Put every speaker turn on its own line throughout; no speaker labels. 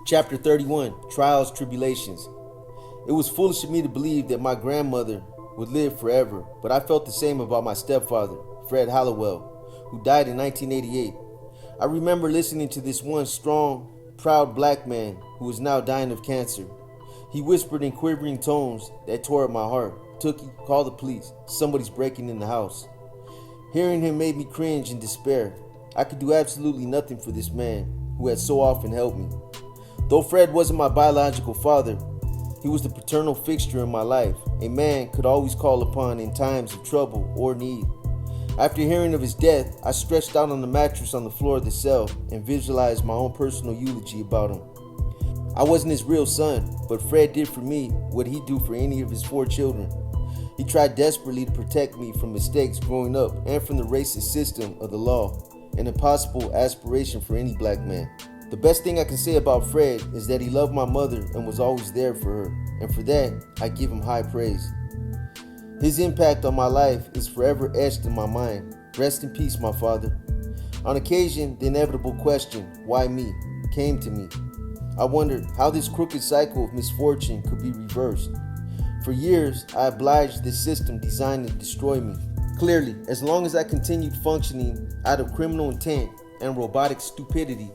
Chapter 31, Trials, Tribulations. It was foolish of me to believe that my grandmother would live forever, but I felt the same about my stepfather, Fred Halliwell, who died in 1988. I remember listening to this one strong, proud black man who was now dying of cancer. He whispered in quivering tones that tore at my heart, "Tookie, call the police. Somebody's breaking in the house." Hearing him made me cringe in despair. I could do absolutely nothing for this man who had so often helped me. Though Fred wasn't my biological father, he was the paternal fixture in my life, a man could always call upon in times of trouble or need. After hearing of his death, I stretched out on the mattress on the floor of the cell and visualized my own personal eulogy about him. I wasn't his real son, but Fred did for me what he'd do for any of his 4 children. He tried desperately to protect me from mistakes growing up and from the racist system of the law, an impossible aspiration for any black man. The best thing I can say about Fred is that he loved my mother and was always there for her, and for that, I give him high praise. His impact on my life is forever etched in my mind. Rest in peace, my father. On occasion, the inevitable question, why me, came to me. I wondered how this crooked cycle of misfortune could be reversed. For years, I obliged this system designed to destroy me. Clearly, as long as I continued functioning out of criminal intent and robotic stupidity,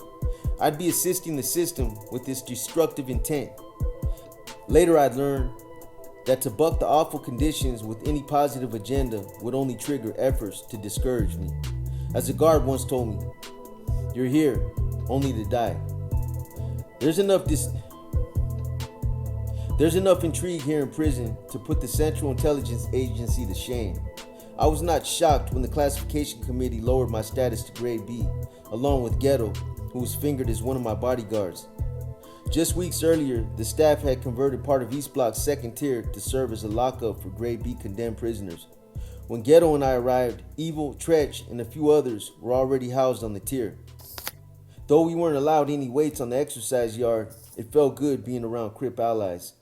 I'd be assisting the system with its destructive intent. Later I'd learned that to buck the awful conditions with any positive agenda would only trigger efforts to discourage me. As a guard once told me, "You're here only to die." There's enough intrigue here in prison to put the Central Intelligence Agency to shame. I was not shocked when the classification committee lowered my status to grade B, along with Ghetto, who was fingered as one of my bodyguards. Just weeks earlier, the staff had converted part of East Block's second tier to serve as a lockup for grade B condemned prisoners. When Ghetto and I arrived, Evil, Tretch, and a few others were already housed on the tier. Though we weren't allowed any weights on the exercise yard, it felt good being around Crip allies.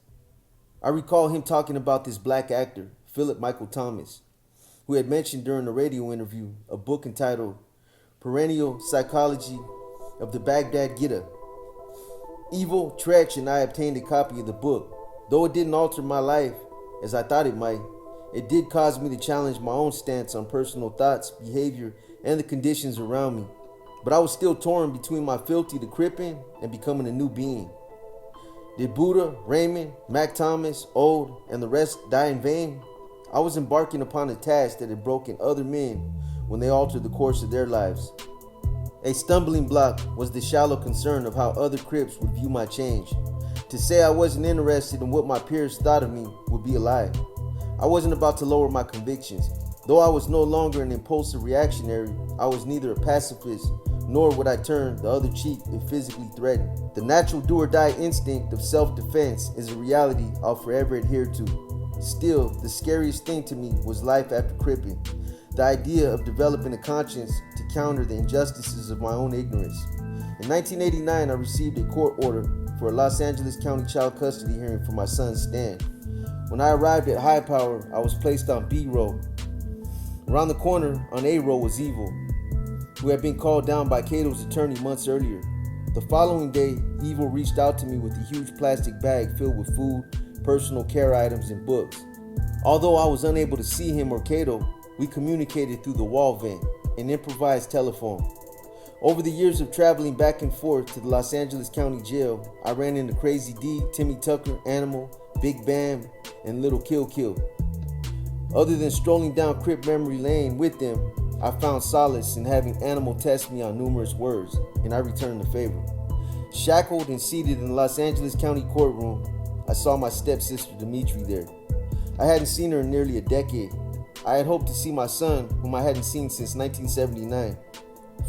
I recall him talking about this black actor, Philip Michael Thomas, who had mentioned during a radio interview a book entitled Perennial Psychology of the Baghdad Ghetto. Evil, Tretch, and I obtained a copy of the book. Though it didn't alter my life as I thought it might, it did cause me to challenge my own stance on personal thoughts, behavior, and the conditions around me. But I was still torn between my fealty to Crippin and becoming a new being. Did Buddha, Raymond, Mac Thomas, Ode, and the rest die in vain? I was embarking upon a task that had broken other men when they altered the course of their lives. A stumbling block was the shallow concern of how other Crips would view my change. To say I wasn't interested in what my peers thought of me would be a lie. I wasn't about to lower my convictions. Though I was no longer an impulsive reactionary, I was neither a pacifist nor would I turn the other cheek if physically threatened. The natural do-or-die instinct of self-defense is a reality I'll forever adhere to. Still, the scariest thing to me was life after Crippin. The idea of developing a conscience to counter the injustices of my own ignorance. In 1989, I received a court order for a Los Angeles County child custody hearing for my son Stan. When I arrived at High Power, I was placed on B row. Around the corner on A row was Evil, who had been called down by Cato's attorney months earlier. The following day, Evil reached out to me with a huge plastic bag filled with food, personal care items, and books. Although I was unable to see him or Cato, we communicated through the wall vent, an improvised telephone. Over the years of traveling back and forth to the Los Angeles County Jail, I ran into Crazy D, Timmy Tucker, Animal, Big Bam, and Little Kill Kill. Other than strolling down Crip Memory Lane with them, I found solace in having Animal test me on numerous words, and I returned the favor. Shackled and seated in the Los Angeles County courtroom, I saw my stepsister Dimitri there. I hadn't seen her in nearly a decade. I had hoped to see my son, whom I hadn't seen since 1979.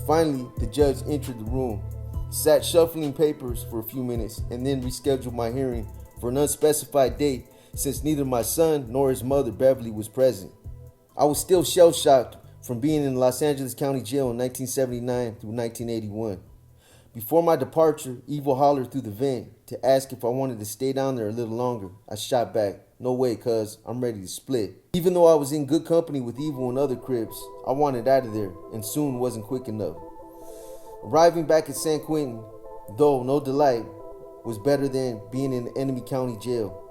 Finally, the judge entered the room, sat shuffling papers for a few minutes, and then rescheduled my hearing for an unspecified date since neither my son nor his mother, Beverly, was present. I was still shell-shocked from being in Los Angeles County Jail in 1979 through 1981. Before my departure, Evil hollered through the vent to ask if I wanted to stay down there a little longer. I shot back, "No way, cuz, I'm ready to split." Even though I was in good company with Evil and other Crips, I wanted out of there, and soon wasn't quick enough. Arriving back at San Quentin, though no delight, was better than being in enemy county jail.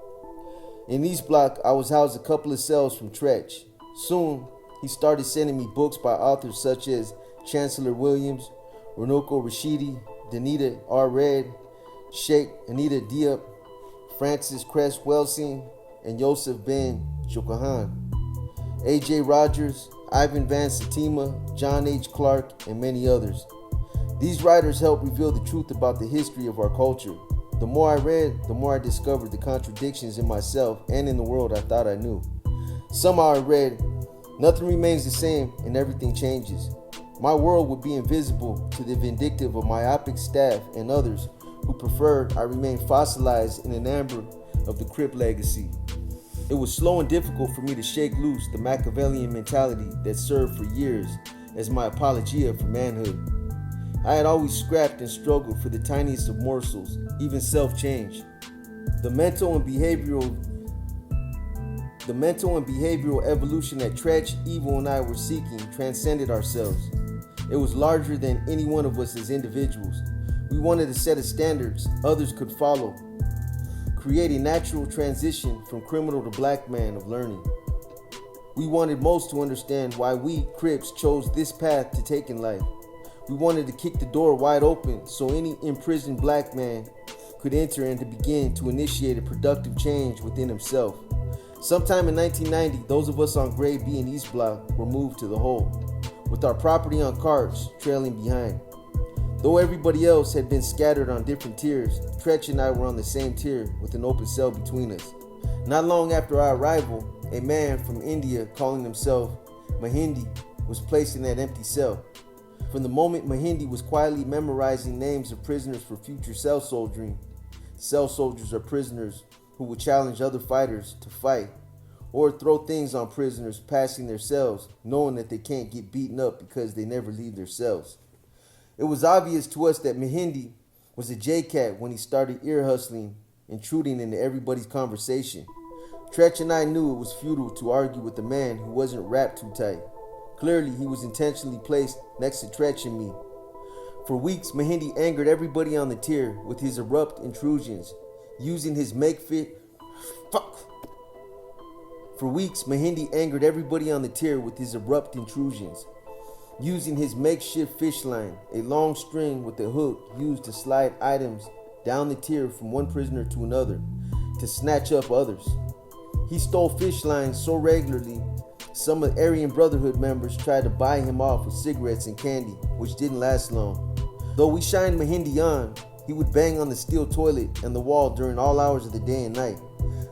In East Block, I was housed a couple of cells from Tretch. Soon, he started sending me books by authors such as Chancellor Williams, Runoko Rashidi, Danita R. Red, Sheikh Anita Diop, Francis Cress Welsing, and Yosef Ben Jokahan, A.J. Rogers, Ivan Van Satima, John H. Clark, and many others. These writers helped reveal the truth about the history of our culture. The more I read, the more I discovered the contradictions in myself and in the world I thought I knew. Somehow I read, nothing remains the same and everything changes. My world would be invisible to the vindictive of myopic staff and others who preferred I remain fossilized in an amber of the Crip legacy. It was slow and difficult for me to shake loose the Machiavellian mentality that served for years as my apologia for manhood. I had always scrapped and struggled for the tiniest of morsels, even self-change. The mental and behavioral evolution that Tretch, Evil, and I were seeking transcended ourselves. It was larger than any one of us as individuals. We wanted a set of standards others could follow, create a natural transition from criminal to black man of learning. We wanted most to understand why we, Crips, chose this path to take in life. We wanted to kick the door wide open so any imprisoned black man could enter and to begin to initiate a productive change within himself. Sometime in 1990, those of us on Grade B and East Block were moved to the Hole, with our property on carts trailing behind. Though everybody else had been scattered on different tiers, Tretch and I were on the same tier with an open cell between us. Not long after our arrival, a man from India calling himself Mahindi was placed in that empty cell. From the moment Mahindi was quietly memorizing names of prisoners for future cell soldiering, cell soldiers are prisoners who will challenge other fighters to fight or throw things on prisoners passing their cells, knowing that they can't get beaten up because they never leave their cells. It was obvious to us that Mahindi was a J-Cat when he started ear hustling, intruding into everybody's conversation. Tretch and I knew it was futile to argue with a man who wasn't wrapped too tight. Clearly, he was intentionally placed next to Tretch and me. For weeks, Mahindi angered everybody on the tier with his abrupt intrusions, using his using his makeshift fish line, a long string with a hook used to slide items down the tier from one prisoner to another to snatch up others. He stole fish lines so regularly, some of the Aryan Brotherhood members tried to buy him off with cigarettes and candy, which didn't last long. Though we shined Mahindi on, he would bang on the steel toilet and the wall during all hours of the day and night.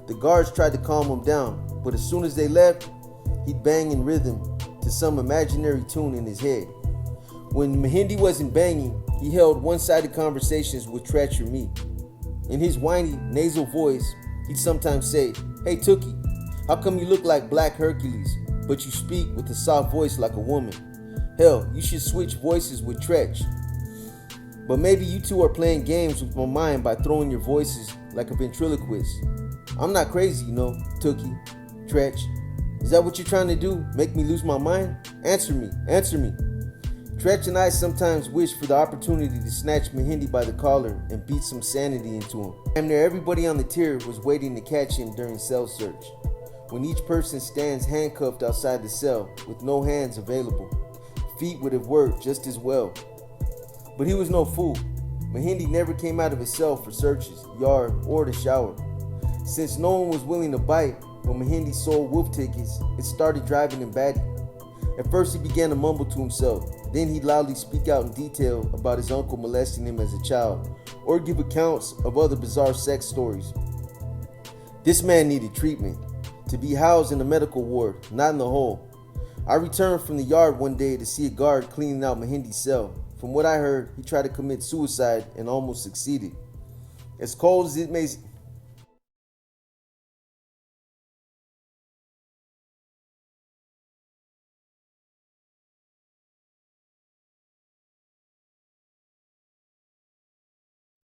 The guards tried to calm him down, but as soon as they left, he'd bang in rhythm to some imaginary tune in his head. When Mahindi wasn't banging, he held one-sided conversations with Tretch or me. In his whiny, nasal voice, he'd sometimes say, "Hey Tookie, how come you look like Black Hercules, but you speak with a soft voice like a woman? Hell, you should switch voices with Tretch. But maybe you two are playing games with my mind by throwing your voices like a ventriloquist. I'm not crazy, you know, Tookie, Tretch. Is that what you're trying to do? Make me lose my mind? Answer me. Tretch and I sometimes wish for the opportunity to snatch Mahindi by the collar and beat some sanity into him. Damn near everybody on the tier was waiting to catch him during cell search, when each person stands handcuffed outside the cell with no hands available. Feet would have worked just as well. But he was no fool. Mahindi never came out of his cell for searches, yard, or the shower. Since no one was willing to bite, when Mahindi sold wolf tickets, it started driving him batty. At first he began to mumble to himself. Then he'd loudly speak out in detail about his uncle molesting him as a child, or give accounts of other bizarre sex stories. This man needed treatment, to be housed in a medical ward, not in the hole. I returned from the yard one day to see a guard cleaning out Mahindi's cell. From what I heard, he tried to commit suicide and almost succeeded. As cold as it